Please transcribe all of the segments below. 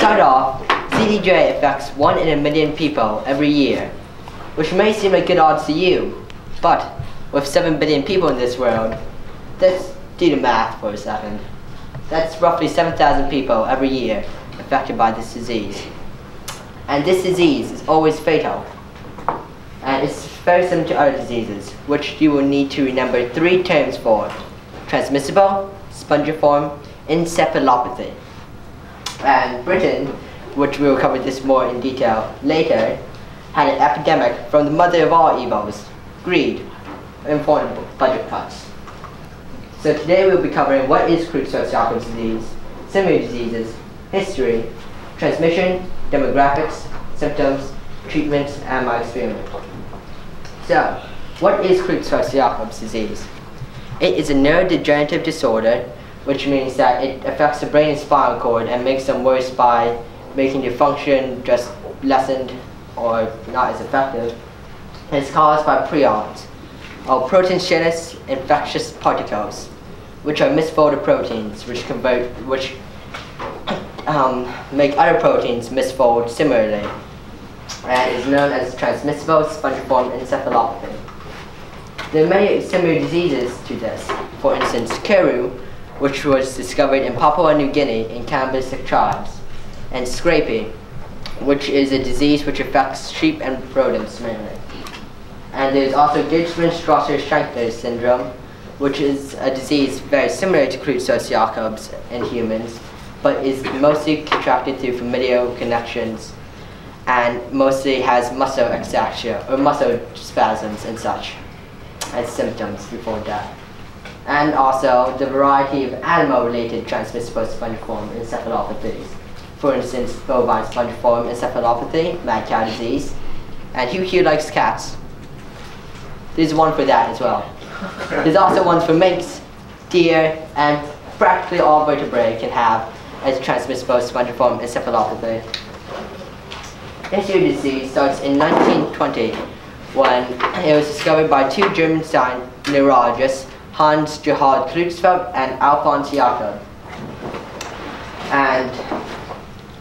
start off, CDJ affects 1 in a million people every year, which may seem like good odds to you, but with 7 billion people in this world, let's do the math for a second. That's roughly 7,000 people every year affected by this disease. And this disease is always fatal. And it's very similar to other diseases, which you will need to remember 3 terms for: transmissible, spongiform, encephalopathy. And Britain, which we will cover this more in detail later, had an epidemic from the mother of all evils, greed, important budget cuts. So today we'll be covering what is Creutzfeldt-Jakob's disease, similar diseases, history, transmission, demographics, symptoms, treatments, and my experiment. So, what is Creutzfeldt-Jakob's disease? It is a neurodegenerative disorder, which means that it affects the brain and spinal cord and makes them worse by making the function just lessened or not as effective. It's caused by prions, or protein-genous infectious particles, which are misfolded proteins, which make other proteins misfold similarly, and is known as transmissible spongiform encephalopathy. There are many similar diseases to this. For instance, Shou, which was discovered in Papua New Guinea in cannibalistic tribes, and scrapie, which is a disease which affects sheep and rodents mainly. And there's also Gidgman-Strasser-Schrankler syndrome, which is a disease very similar to Creutzfeldt-Jakob's in humans, but is mostly contracted through familial connections and mostly has muscle ataxia or muscle spasms and such as symptoms before death. And also the variety of animal-related transmissible spongiform encephalopathies. For instance, bovine spongiform encephalopathy, mad cow disease, and who here likes cats? There's one for that as well. There's also ones for minks, deer, and practically all vertebrae can have as transmissible spongiform encephalopathy. History of the disease starts in 1920 when it was discovered by 2 German neurologists, Hans Gerhard Creutzfeldt and Alfons Jakob. And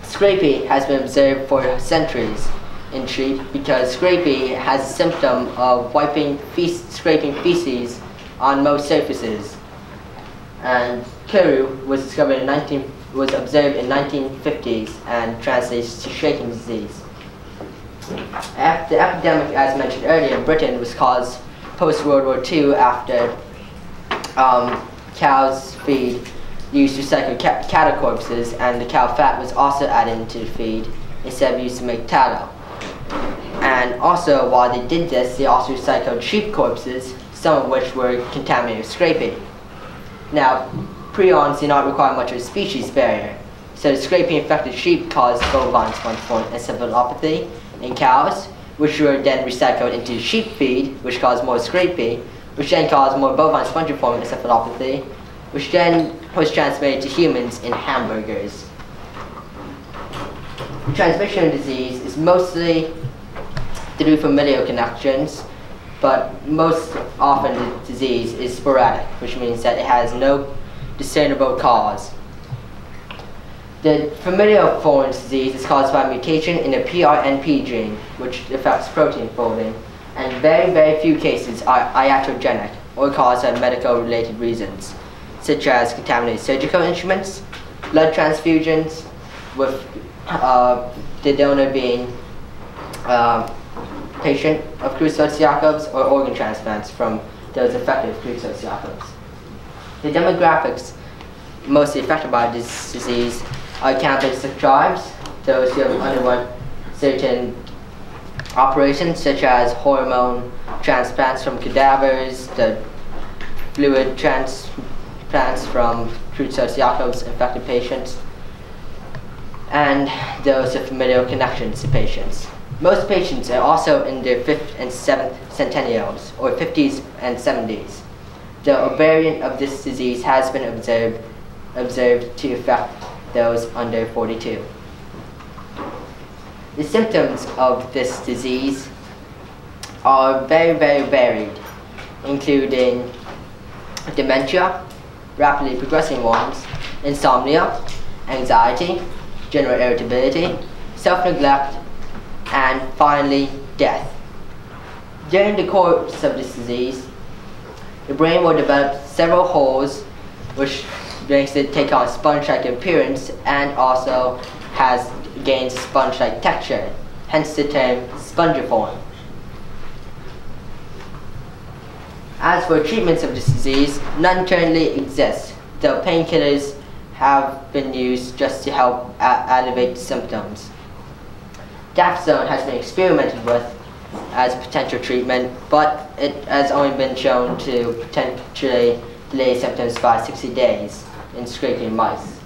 scrapie has been observed for centuries in sheep because scrapie has a symptom of scraping feces on most surfaces. And Shou was observed in 1950s and translates to shaking disease. The epidemic, as mentioned earlier, in Britain was caused post-World War II after cow's feed used recycled cattle corpses, and the cow fat was also added into the feed instead of used to make tallow. And also, while they did this, they also recycled sheep corpses, some of which were contaminated with scrapie. Now, prions do not require much of a species barrier, so the scrapie-infected sheep caused bovine spongiform encephalopathy in cows, which were then recycled into sheep feed, which caused more scrapie, which then caused more bovine spongiform encephalopathy, which then was transmitted to humans in hamburgers. The transmission of disease is mostly through familial connections, but most often the disease is sporadic, which means that it has no discernible cause. The familial form of disease is caused by a mutation in the PRNP gene, which affects protein folding, and very, very few cases are iatrogenic or caused by medical-related reasons, such as contaminated surgical instruments, blood transfusions, with the donor being patient of Creutzfeldt-Jakob's, or organ transplants from those affected with Creutzfeldt-Jakob's. The demographics mostly affected by this disease are cannibalistic tribes, those who have undergone certain operations such as hormone transplants from cadavers, the fluid transplants from Creutzfeldt-Jakob's infected patients, and those with familial connections to patients. Most patients are also in their 5th and 7th centennials, or 50s and 70s. The variant of this disease has been observed to affect those under 42. The symptoms of this disease are very, very varied, including dementia, rapidly progressing ones, insomnia, anxiety, general irritability, self-neglect, and finally, death. During the course of this disease, the brain will develop several holes, which makes it take on sponge-like appearance and also gains sponge-like texture, hence the term spongiform. As for treatments of this disease, none currently exist, though painkillers have been used just to help alleviate symptoms. Dapsone has been experimented with as potential treatment, but it has only been shown to potentially delay symptoms by 60 days in scraping mice.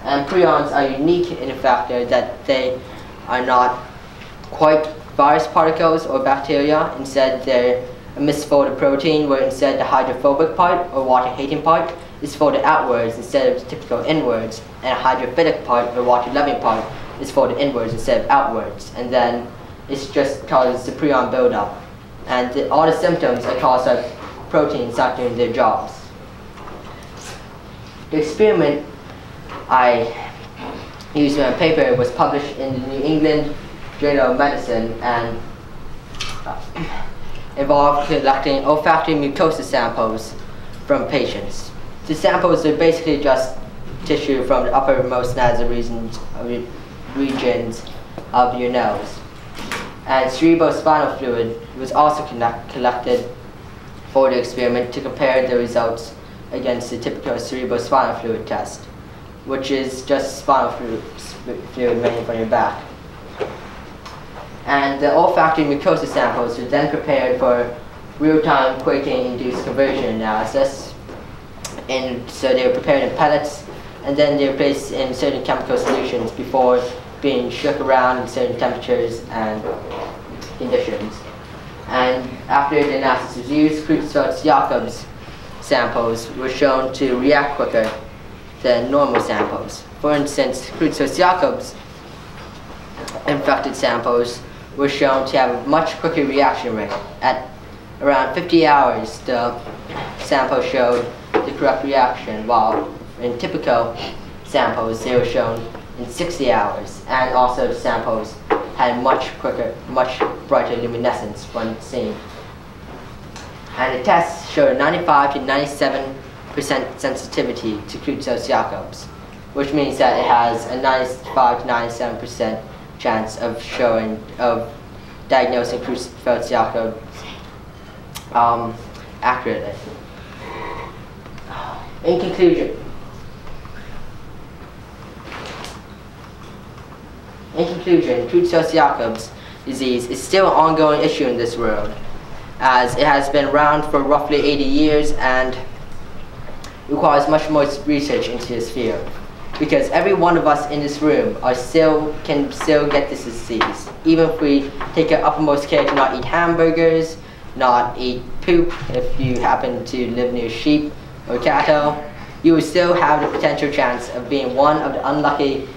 And prions are unique in the fact that they are not quite virus particles or bacteria. Instead, they're a misfolded protein where instead the hydrophobic part or water-hating part is folded outwards instead of typical inwards, and a hydrophilic part or water-loving part is folded inwards instead of outwards. And then it's just causes the prion buildup. And all the symptoms are caused by proteins not doing their jobs. The experiment I used in my paper was published in the New England Journal of Medicine and involved collecting olfactory mucosa samples from patients. The samples are basically just tissue from the uppermost nasal regions of your nose. And cerebrospinal fluid was also collected for the experiment to compare the results against the typical cerebrospinal fluid test, which is just spinal fluid mainly from your back. And the olfactory mucosa samples were then prepared for real-time quaking-induced conversion analysis. And so they were prepared in pellets, and then they were placed in certain chemical solutions before being shook around in certain temperatures and conditions. And after the analysis was used, Creutzfeldt-Jakob's samples were shown to react quicker than normal samples. For instance, Creutzfeldt-Jakob's infected samples were shown to have a much quicker reaction rate. At around 50 hours, the sample showed the correct reaction, while in typical samples, they were shown in 60 hours. And also the samples had much quicker, much brighter luminescence when seen. And the test showed a 95 to 97% sensitivity to Creutzfeldt-Jakob's, which means that it has a 95 to 97% chance of diagnosing Creutzfeldt-Jakob's accurately. In conclusion, Creutzfeldt-Jakob's disease is still an ongoing issue in this world, as it has been around for roughly 80 years and requires much more research into this field. Because every one of us in this room can still get this disease. Even if we take an uppermost care to not eat hamburgers, not eat poop, if you happen to live near sheep or cattle, you will still have the potential chance of being one of the unlucky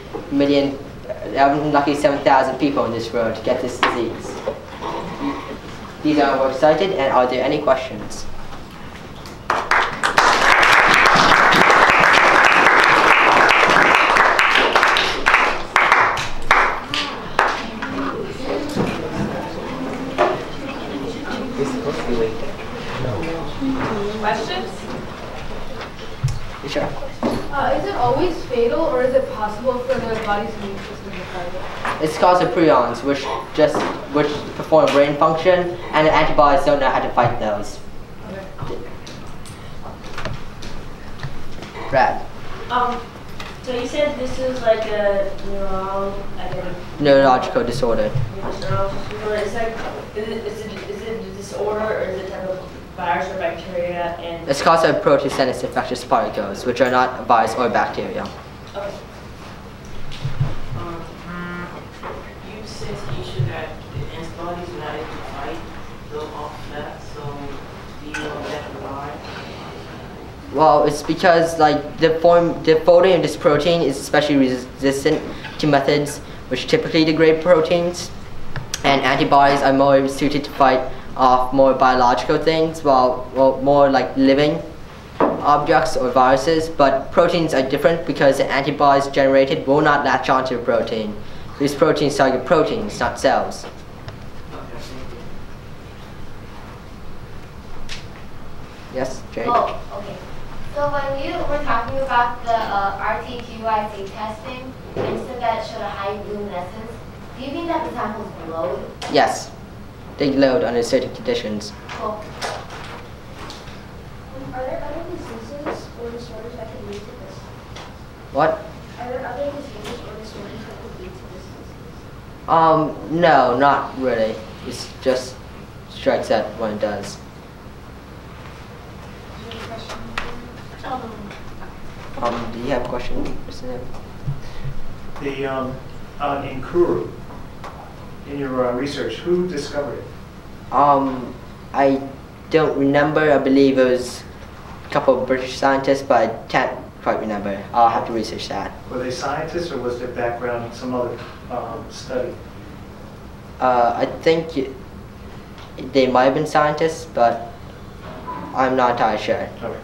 7,000 people in this world to get this disease. These are more excited, and are there any questions? Questions? Sure. Is it always fatal, or is it possible for the body's immune system to fight it? It's caused by prions, which perform brain function, and the antibodies don't know how to fight those. Okay. Brad. So you said this is like a Neurological disorder. Is it a disorder, or is it a type of virus or bacteria? And It's caused by protein-senescent infectious particles, which are not a virus or bacteria. okay. You said you should have the antibodies not able to fight those off that, so do you know exactly why? Well, it's because the folding of this protein is especially resistant to methods which typically degrade proteins, and antibodies are more suited to fight off more biological things, while more like living objects or viruses, but proteins are different because the antibodies generated will not latch onto the protein. These proteins target proteins, not cells. Okay, thank you. Yes, Jake? Oh, okay. So when you were talking about the RT-QIC testing, and you said that it showed a high luminescence, do you mean that the samples glowed? Yes. They glowed under certain conditions. Cool. Are there other diseases or disorders that could lead to this? What? Are there other diseases or disorders that could lead to this disease? No, not really. It just strikes at when it does. Is there a question? Do you have a question, Mr. Nib? In Kuru, in your research, who discovered it? I don't remember. I believe it was a couple of British scientists, but I can't quite remember. I'll have to research that. Were they scientists, or was their background some other study? I think they might have been scientists, but I'm not entirely sure. Okay.